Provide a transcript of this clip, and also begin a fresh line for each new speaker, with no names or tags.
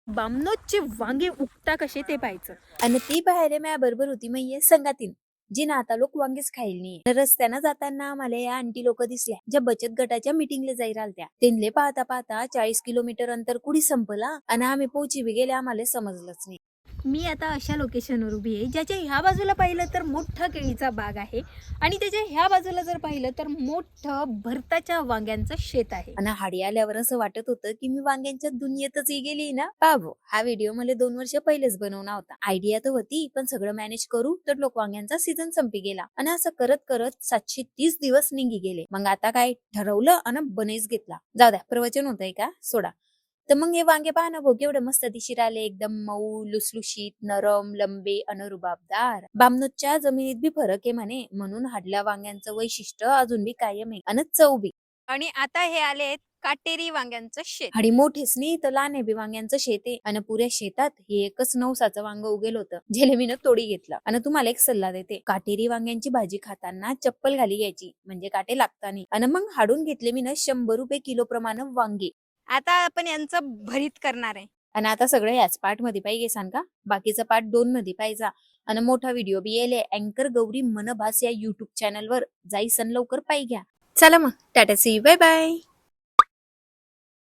बामनोचे वांगे उगता कसे ते पाहायचं.
आणि ती बाहेर माझ्या बरोबर होती मग ये संगातीन जी ना आता लोक वांगेच खायला नाही रस्त्यानं जाताना आम्हाला या आंटी लोक दिसल्या ज्या बचत गटाच्या मिटिंगला जाई राहिल्या त्यांले पाहता पाहता 40 किलोमीटर अंतर कुडी संपला आणि आम्ही पोहोची बी गेले आम्हाला समजलंच नाही.
मी आता अशा लोकेशनवर उभी आहे ज्याच्या ह्या बाजूला पाहिलं तर मोठा केळीचा बाग आहे आणि त्याच्या ह्या बाजूला जर पाहिलं तर मोठं भरताच्या वांग्यांचं शेत आहे.
आणि हाडी आल्यावर असं वाटत होतं की मी वांग्यांच्या दुनियेतच गेली ना. बाबू हा व्हिडिओ मला 2 वर्ष पहिलेच बनवला होता. आयडिया तर होती पण सगळं मॅनेज करू तर लोक वांग्यांचा सीझन संपी गेला आणि असं करत करत 730 दिवस निघी गेले. मग आता काय ठरवलं आणि बनेच घेतला. जाऊ द्या प्रवचन होतंय का सोडा. तर मग हे वांगे पाहणं भाऊ केवढे मस्त दिशीर आले एकदम मऊ लुसलुशीत नरम लंबे अन रुबाबदार. बामनोच्या जमिनीत बी फरक आहे म्हणे म्हणून हाडल्या वांग्यांचं वैशिष्ट्य अजून बी कायम आहे आणि चव बी.
आणि आता हे आले काटेरी वांग्यांचं शेत.
आणि मोठेच नाही तर लहान बी वांग्यांचं शेत आहे आणि पुऱ्या शेतात हे एकच नवसाचं वांग उगेल होतं जेले मी तोडी घेतलं. आणि तुम्हाला एक सल्ला देते काटेरी वांग्यांची भाजी खाताना चप्पल घाली घ्यायची म्हणजे काटे लागता नाही. आणि मग हाडून घेतले मी 100 रुपये किलो प्रमाणे वांगे.
आता आपण यांचं भरीत करणार आहे.
आणि आता सगळं याच पार्ट मध्ये पाहिजे सांग का बाकीचा पार्ट 2 मध्ये पाहिजे. आणि मोठा व्हिडिओ बी येले अँकर गौरी मनभास या युट्यूब चॅनलवर जाई सन लवकर पाहि घ्या. चला मग टाटा सी बाय बाय.